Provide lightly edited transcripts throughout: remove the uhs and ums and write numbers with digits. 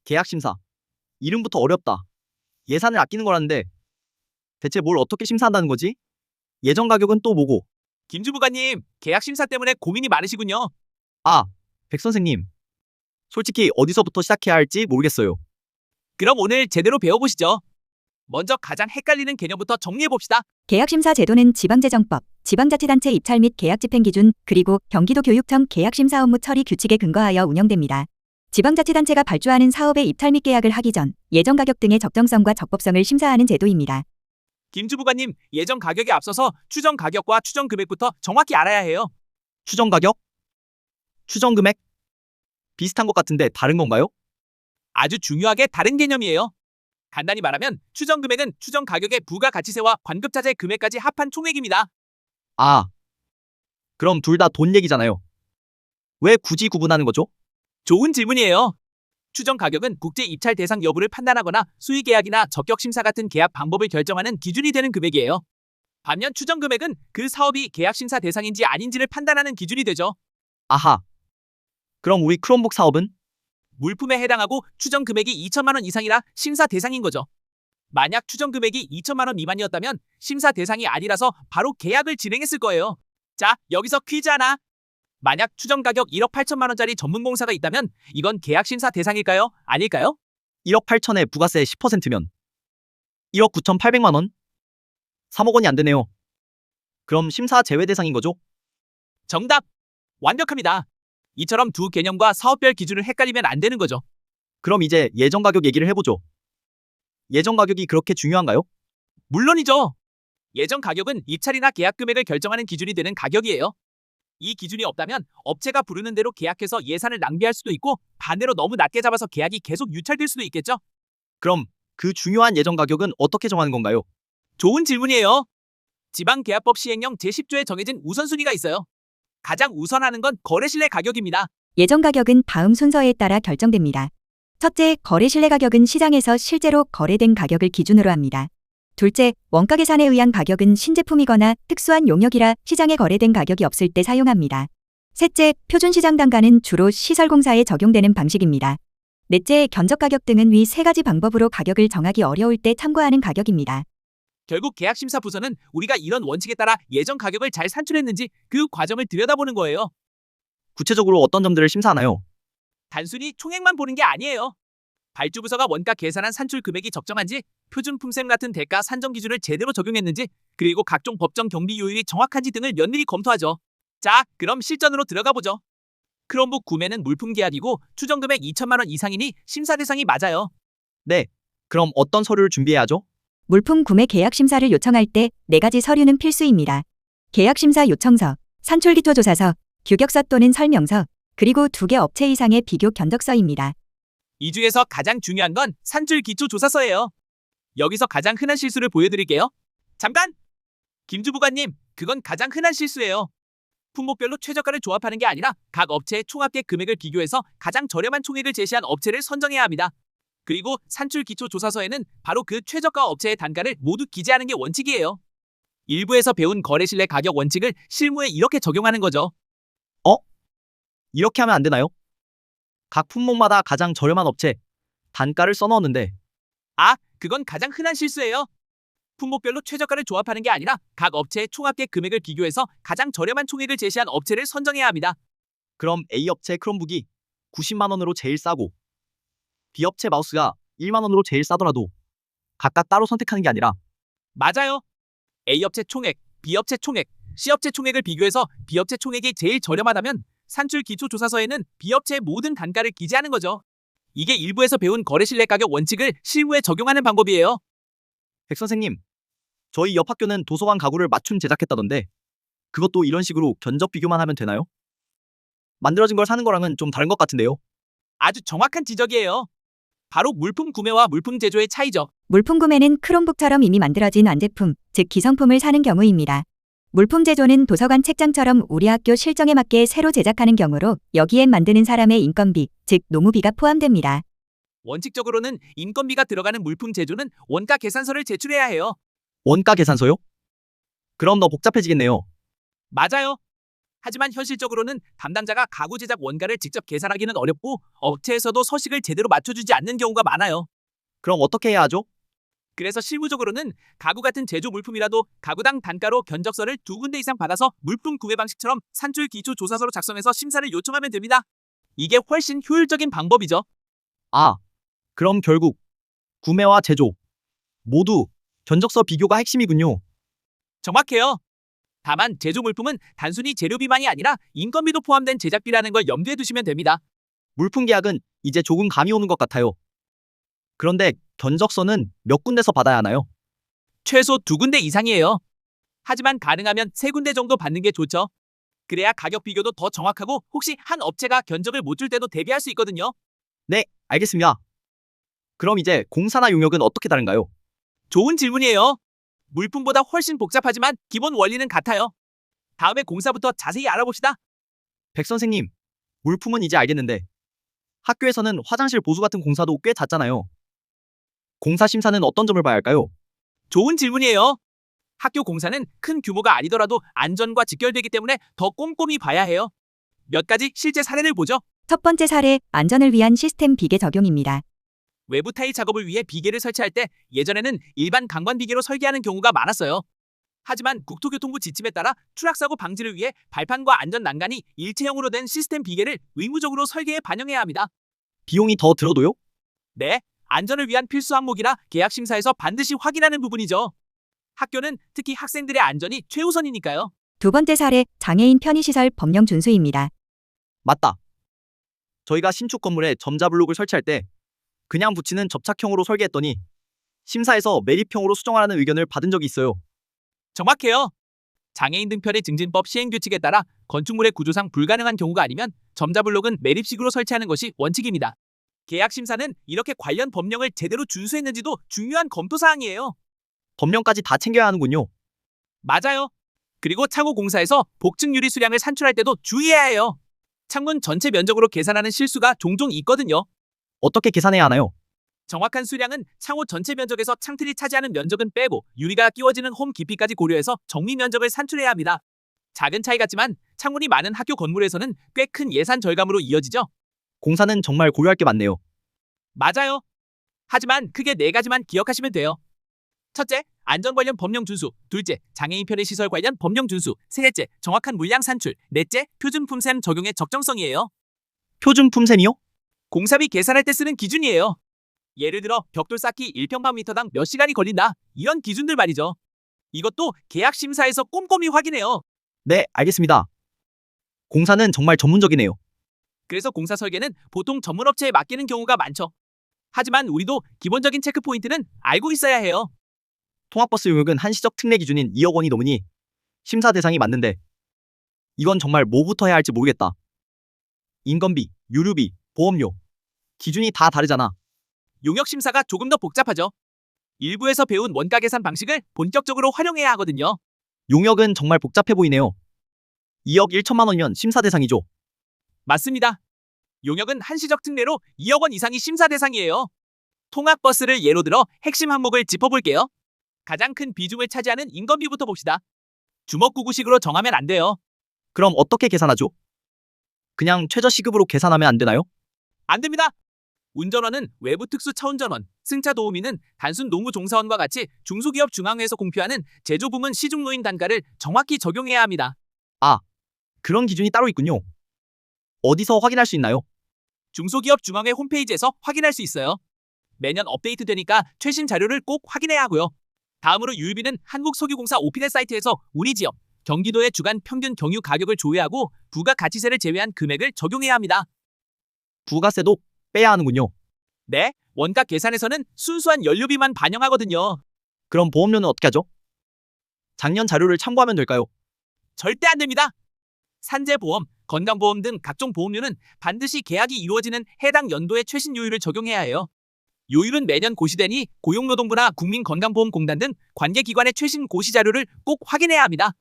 계약 심사. 이름부터 어렵다. 예산을 아끼는 거라는데 대체 뭘 어떻게 심사한다는 거지? 예정 가격은 또 뭐고? 김주부관님, 계약 심사 때문에 고민이 많으시군요. 아, 백 선생님. 솔직히 어디서부터 시작해야 할지 모르겠어요. 그럼 오늘 제대로 배워보시죠. 먼저 가장 헷갈리는 개념부터 정리해봅시다. 계약심사 제도는 지방재정법, 지방자치단체 입찰 및 계약 집행 기준, 그리고 경기도교육청 계약심사 업무 처리 규칙에 근거하여 운영됩니다. 지방자치단체가 발주하는 사업의 입찰 및 계약을 하기 전 예정 가격 등의 적정성과 적법성을 심사하는 제도입니다. 김주부관님, 예정 가격에 앞서서 추정 가격과 추정 금액부터 정확히 알아야 해요. 추정 가격? 추정 금액? 비슷한 것 같은데 다른 건가요? 아주 중요하게 다른 개념이에요. 간단히 말하면 추정 금액은 추정 가격의 부가가치세와 관급자재 금액까지 합한 총액입니다. 아, 그럼 둘 다 돈 얘기잖아요. 왜 굳이 구분하는 거죠? 좋은 질문이에요. 추정 가격은 국제 입찰 대상 여부를 판단하거나 수의 계약이나 적격 심사 같은 계약 방법을 결정하는 기준이 되는 금액이에요. 반면 추정 금액은 그 사업이 계약 심사 대상인지 아닌지를 판단하는 기준이 되죠. 아하. 그럼 우리 크롬북 사업은? 물품에 해당하고 추정 금액이 2천만 원 이상이라 심사 대상인 거죠. 만약 추정 금액이 2천만 원 미만이었다면 심사 대상이 아니라서 바로 계약을 진행했을 거예요. 자, 여기서 퀴즈 하나. 만약 추정 가격 1억 8천만 원짜리 전문공사가 있다면 이건 계약 심사 대상일까요? 아닐까요? 1억 8천에 부가세 10%면 1억 9,800만 원? 3억 원이 안 되네요. 그럼 심사 제외 대상인 거죠? 정답! 완벽합니다. 이처럼 두 개념과 사업별 기준을 헷갈리면 안 되는 거죠. 그럼 이제 예정 가격 얘기를 해보죠. 예정 가격이 그렇게 중요한가요? 물론이죠. 예정 가격은 입찰이나 계약 금액을 결정하는 기준이 되는 가격이에요. 이 기준이 없다면 업체가 부르는 대로 계약해서 예산을 낭비할 수도 있고 반대로 너무 낮게 잡아서 계약이 계속 유찰될 수도 있겠죠. 그럼 그 중요한 예정 가격은 어떻게 정하는 건가요? 좋은 질문이에요. 지방계약법 시행령 제10조에 정해진 우선순위가 있어요. 가장 우선하는 건 거래실내 가격입니다. 예정 가격은 다음 순서에 따라 결정됩니다. 첫째, 거래실내 가격은 시장에서 실제로 거래된 가격을 기준으로 합니다. 둘째, 원가 계산에 의한 가격은 신제품이거나 특수한 용역이라 시장에 거래된 가격이 없을 때 사용합니다. 셋째, 표준시장 단가는 주로 시설공사에 적용되는 방식입니다. 넷째, 견적 가격 등은 위 세 가지 방법으로 가격을 정하기 어려울 때 참고하는 가격입니다. 결국 계약심사 부서는 우리가 이런 원칙에 따라 예정 가격을 잘 산출했는지 그 과정을 들여다보는 거예요. 구체적으로 어떤 점들을 심사하나요? 단순히 총액만 보는 게 아니에요. 발주부서가 원가 계산한 산출 금액이 적정한지, 표준 품셈 같은 대가 산정 기준을 제대로 적용했는지, 그리고 각종 법정 경비 요율이 정확한지 등을 면밀히 검토하죠. 자, 그럼 실전으로 들어가 보죠. 크롬북 구매는 물품 계약이고 추정 금액 2천만 원 이상이니 심사 대상이 맞아요. 네. 그럼 어떤 서류를 준비해야 하죠? 물품 구매 계약 심사를 요청할 때 네 가지 서류는 필수입니다. 계약 심사 요청서, 산출 기초 조사서, 규격서 또는 설명서, 그리고 2개 업체 이상의 비교 견적서입니다. 이 중에서 가장 중요한 건 산출 기초 조사서예요. 여기서 가장 흔한 실수를 보여드릴게요. 잠깐! 김주부관님, 그건 가장 흔한 실수예요. 품목별로 최저가를 조합하는 게 아니라 각 업체의 총합계 금액을 비교해서 가장 저렴한 총액을 제시한 업체를 선정해야 합니다. 그리고 산출 기초 조사서에는 바로 그 최저가 업체의 단가를 모두 기재하는 게 원칙이에요. 일부에서 배운 거래실내 가격 원칙을 실무에 이렇게 적용하는 거죠. 이렇게 하면 안 되나요? 각 품목마다 가장 저렴한 업체, 단가를 써넣었는데 아, 그건 가장 흔한 실수예요. 품목별로 최저가를 조합하는 게 아니라 각 업체의 총합계 금액을 비교해서 가장 저렴한 총액을 제시한 업체를 선정해야 합니다. 그럼 A 업체 크롬북이 90만 원으로 제일 싸고 B 업체 마우스가 1만 원으로 제일 싸더라도 각각 따로 선택하는 게 아니라 맞아요. A업체 총액, B업체 총액, C업체 총액을 비교해서 B업체 총액이 제일 저렴하다면 산출 기초 조사서에는 B업체의 모든 단가를 기재하는 거죠. 이게 일부에서 배운 거래실내 가격 원칙을 실무에 적용하는 방법이에요. 백 선생님, 저희 옆 학교는 도서관 가구를 맞춤 제작했다던데 그것도 이런 식으로 견적 비교만 하면 되나요? 만들어진 걸 사는 거랑은 좀 다른 것 같은데요. 아주 정확한 지적이에요. 바로 물품 구매와 물품 제조의 차이죠. 물품 구매는 크롬북처럼 이미 만들어진 완제품, 즉 기성품을 사는 경우입니다. 물품 제조는 도서관 책장처럼 우리 학교 실정에 맞게 새로 제작하는 경우로 여기엔 만드는 사람의 인건비, 즉 노무비가 포함됩니다. 원칙적으로는 인건비가 들어가는 물품 제조는 원가 계산서를 제출해야 해요. 원가 계산서요? 그럼 더 복잡해지겠네요. 맞아요. 하지만 현실적으로는 담당자가 가구 제작 원가를 직접 계산하기는 어렵고 업체에서도 서식을 제대로 맞춰주지 않는 경우가 많아요. 그럼 어떻게 해야 하죠? 그래서 실무적으로는 가구 같은 제조 물품이라도 가구당 단가로 견적서를 2군데 이상 받아서 물품 구매 방식처럼 산출 기초 조사서로 작성해서 심사를 요청하면 됩니다. 이게 훨씬 효율적인 방법이죠. 아, 그럼 결국 구매와 제조 모두 견적서 비교가 핵심이군요. 정확해요. 다만 제조 물품은 단순히 재료비만이 아니라 인건비도 포함된 제작비라는 걸 염두에 두시면 됩니다. 물품 계약은 이제 조금 감이 오는 것 같아요. 그런데 견적서는 몇 군데서 받아야 하나요? 최소 2군데 이상이에요. 하지만 가능하면 3군데 정도 받는 게 좋죠. 그래야 가격 비교도 더 정확하고 혹시 한 업체가 견적을 못 줄 때도 대비할 수 있거든요. 네, 알겠습니다. 그럼 이제 공사나 용역은 어떻게 다른가요? 좋은 질문이에요. 물품보다 훨씬 복잡하지만 기본 원리는 같아요. 다음에 공사부터 자세히 알아봅시다. 백 선생님, 물품은 이제 알겠는데 학교에서는 화장실 보수 같은 공사도 꽤 잦잖아요. 공사 심사는 어떤 점을 봐야 할까요? 좋은 질문이에요. 학교 공사는 큰 규모가 아니더라도 안전과 직결되기 때문에 더 꼼꼼히 봐야 해요. 몇 가지 실제 사례를 보죠. 첫 번째 사례, 안전을 위한 시스템 비계 적용입니다. 외부 타일 작업을 위해 비계를 설치할 때 예전에는 일반 강관 비계로 설계하는 경우가 많았어요. 하지만 국토교통부 지침에 따라 추락사고 방지를 위해 발판과 안전 난간이 일체형으로 된 시스템 비계를 의무적으로 설계에 반영해야 합니다. 비용이 더 들어도요? 네, 안전을 위한 필수 항목이라 계약 심사에서 반드시 확인하는 부분이죠. 학교는 특히 학생들의 안전이 최우선이니까요. 두 번째 사례, 장애인 편의시설 법령 준수입니다. 맞다. 저희가 신축 건물에 점자블록을 설치할 때 그냥 붙이는 접착형으로 설계했더니 심사에서 매립형으로 수정하라는 의견을 받은 적이 있어요. 정확해요. 장애인 등편의 증진법 시행규칙에 따라 건축물의 구조상 불가능한 경우가 아니면 점자블록은 매립식으로 설치하는 것이 원칙입니다. 계약 심사는 이렇게 관련 법령을 제대로 준수했는지도 중요한 검토사항이에요. 법령까지 다 챙겨야 하는군요. 맞아요. 그리고 창호 공사에서 복층 유리 수량을 산출할 때도 주의해야 해요. 창문 전체 면적으로 계산하는 실수가 종종 있거든요. 어떻게 계산해야 하나요? 정확한 수량은 창호 전체 면적에서 창틀이 차지하는 면적은 빼고 유리가 끼워지는 홈 깊이까지 고려해서 정미 면적을 산출해야 합니다. 작은 차이 같지만 창문이 많은 학교 건물에서는 꽤 큰 예산 절감으로 이어지죠. 공사는 정말 고려할 게 많네요. 맞아요. 하지만 크게 4가지만 기억하시면 돼요. 첫째, 안전 관련 법령 준수. 둘째, 장애인 편의 시설 관련 법령 준수. 셋째, 정확한 물량 산출. 넷째, 표준 품셈 적용의 적정성이에요. 표준 품셈이요? 공사비 계산할 때 쓰는 기준이에요. 예를 들어 벽돌 쌓기 1평방미터당 몇 시간이 걸린다. 이런 기준들 말이죠. 이것도 계약 심사에서 꼼꼼히 확인해요. 네, 알겠습니다. 공사는 정말 전문적이네요. 그래서 공사 설계는 보통 전문업체에 맡기는 경우가 많죠. 하지만 우리도 기본적인 체크 포인트는 알고 있어야 해요. 통학버스 용역은 한시적 특례 기준인 2억 원이 넘으니 심사 대상이 맞는데 이건 정말 뭐부터 해야 할지 모르겠다. 인건비, 유류비, 보험료 기준이 다 다르잖아. 용역 심사가 조금 더 복잡하죠. 일부에서 배운 원가 계산 방식을 본격적으로 활용해야 하거든요. 용역은 정말 복잡해 보이네요. 2억 1천만 원이면 심사 대상이죠. 맞습니다. 용역은 한시적 특례로 2억 원 이상이 심사 대상이에요. 통학버스를 예로 들어 핵심 항목을 짚어볼게요. 가장 큰 비중을 차지하는 인건비부터 봅시다. 주먹구구식으로 정하면 안 돼요. 그럼 어떻게 계산하죠? 그냥 최저시급으로 계산하면 안 되나요? 안 됩니다. 운전원은 외부 특수 차운전원, 승차 도우미는 단순 노무 종사원과 같이 중소기업 중앙회에서 공표하는 제조부문 시중노인 단가를 정확히 적용해야 합니다. 그런 기준이 따로 있군요. 어디서 확인할 수 있나요? 중소기업 중앙회 홈페이지에서 확인할 수 있어요. 매년 업데이트되니까 최신 자료를 꼭 확인해야 하고요. 다음으로 유류비는 한국석유공사 오피넷 사이트에서 우리 지역, 경기도의 주간 평균 경유 가격을 조회하고 부가가치세를 제외한 금액을 적용해야 합니다. 부가세도 빼야 하는군요. 네, 원가 계산에서는 순수한 연료비만 반영하거든요. 그럼 보험료는 어떻게 하죠? 작년 자료를 참고하면 될까요? 절대 안 됩니다. 산재보험, 건강보험 등 각종 보험료는 반드시 계약이 이루어지는 해당 연도의 최신 요율을 적용해야 해요. 요율은 매년 고시되니 고용노동부나 국민건강보험공단 등 관계기관의 최신 고시 자료를 꼭 확인해야 합니다.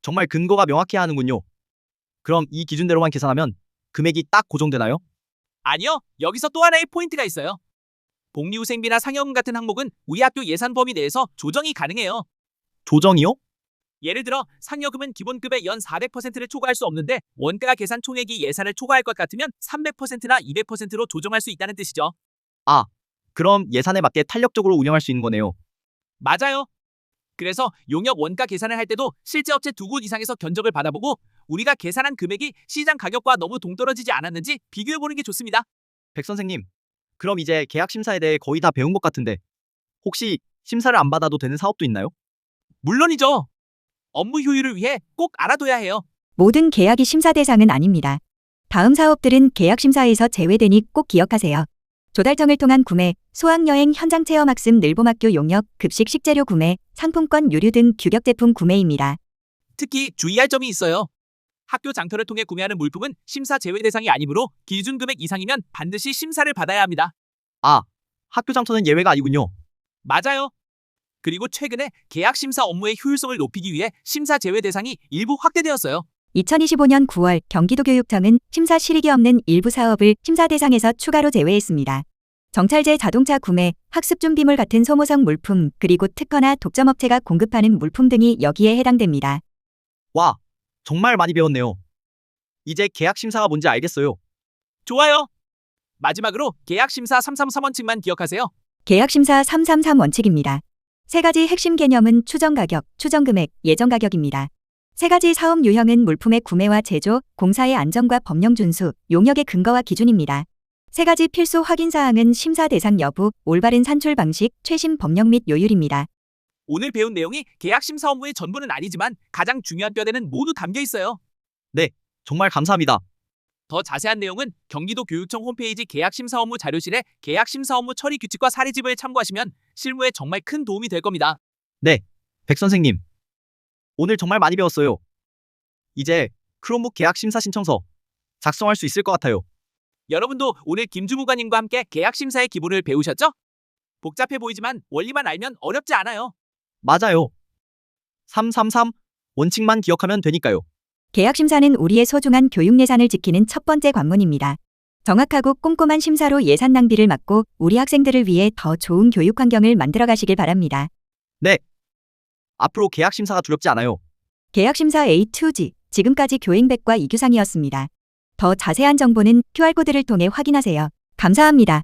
정말 근거가 명확해야 하는군요. 그럼 이 기준대로만 계산하면 금액이 딱 고정되나요? 아니요, 여기서 또 하나의 포인트가 있어요. 복리후생비나 상여금 같은 항목은 우리 학교 예산 범위 내에서 조정이 가능해요. 조정이요? 예를 들어 상여금은 기본급의 연 400%를 초과할 수 없는데 원가 계산 총액이 예산을 초과할 것 같으면 300%나 200%로 조정할 수 있다는 뜻이죠. 그럼 예산에 맞게 탄력적으로 운영할 수 있는 거네요. 맞아요. 그래서 용역 원가 계산을 할 때도 실제 업체 두 곳 이상에서 견적을 받아보고 우리가 계산한 금액이 시장 가격과 너무 동떨어지지 않았는지 비교해보는 게 좋습니다. 백 선생님, 그럼 이제 계약 심사에 대해 거의 다 배운 것 같은데 혹시 심사를 안 받아도 되는 사업도 있나요? 물론이죠. 업무 효율을 위해 꼭 알아둬야 해요. 모든 계약이 심사 대상은 아닙니다. 다음 사업들은 계약 심사에서 제외되니 꼭 기억하세요. 조달청을 통한 구매, 수학여행 현장 체험 학습 늘봄학교 용역, 급식 식재료 구매, 상품권 유류 등 규격 제품 구매입니다. 특히 주의할 점이 있어요. 학교 장터를 통해 구매하는 물품은 심사 제외 대상이 아니므로 기준 금액 이상이면 반드시 심사를 받아야 합니다. 학교 장터는 예외가 아니군요. 맞아요. 그리고 최근에 계약 심사 업무의 효율성을 높이기 위해 심사 제외 대상이 일부 확대되었어요. 2025년 9월 경기도교육청은 심사 실익이 없는 일부 사업을 심사 대상에서 추가로 제외했습니다. 정찰제 자동차 구매, 학습 준비물 같은 소모성 물품, 그리고 특허나 독점업체가 공급하는 물품 등이 여기에 해당됩니다. 와, 정말 많이 배웠네요. 이제 계약 심사가 뭔지 알겠어요. 좋아요. 마지막으로 계약 심사 333원칙만 기억하세요. 계약 심사 333 원칙입니다. 세 가지 핵심 개념은 추정 가격, 추정 금액, 예정 가격입니다. 세 가지 사업 유형은 물품의 구매와 제조, 공사의 안전과 법령 준수, 용역의 근거와 기준입니다. 세 가지 필수 확인 사항은 심사 대상 여부, 올바른 산출 방식, 최신 법령 및 요율입니다. 오늘 배운 내용이 계약 심사 업무의 전부는 아니지만 가장 중요한 뼈대는 모두 담겨 있어요. 정말 감사합니다. 더 자세한 내용은 경기도 교육청 홈페이지 계약 심사 업무 자료실에 계약 심사 업무 처리 규칙과 사례집을 참고하시면 실무에 정말 큰 도움이 될 겁니다. 백 선생님, 오늘 정말 많이 배웠어요. 이제 크롬북 계약 심사 신청서 작성할 수 있을 것 같아요. 여러분도 오늘 김주무관님과 함께 계약 심사의 기본을 배우셨죠? 복잡해 보이지만 원리만 알면 어렵지 않아요. 맞아요. 333 원칙만 기억하면 되니까요. 계약 심사는 우리의 소중한 교육 예산을 지키는 첫 번째 관문입니다. 정확하고 꼼꼼한 심사로 예산 낭비를 막고 우리 학생들을 위해 더 좋은 교육 환경을 만들어 가시길 바랍니다. 앞으로 계약 심사가 두렵지 않아요. 계약 심사 A2G, 지금까지 교행백과 이규상이었습니다. 더 자세한 정보는 QR코드를 통해 확인하세요. 감사합니다.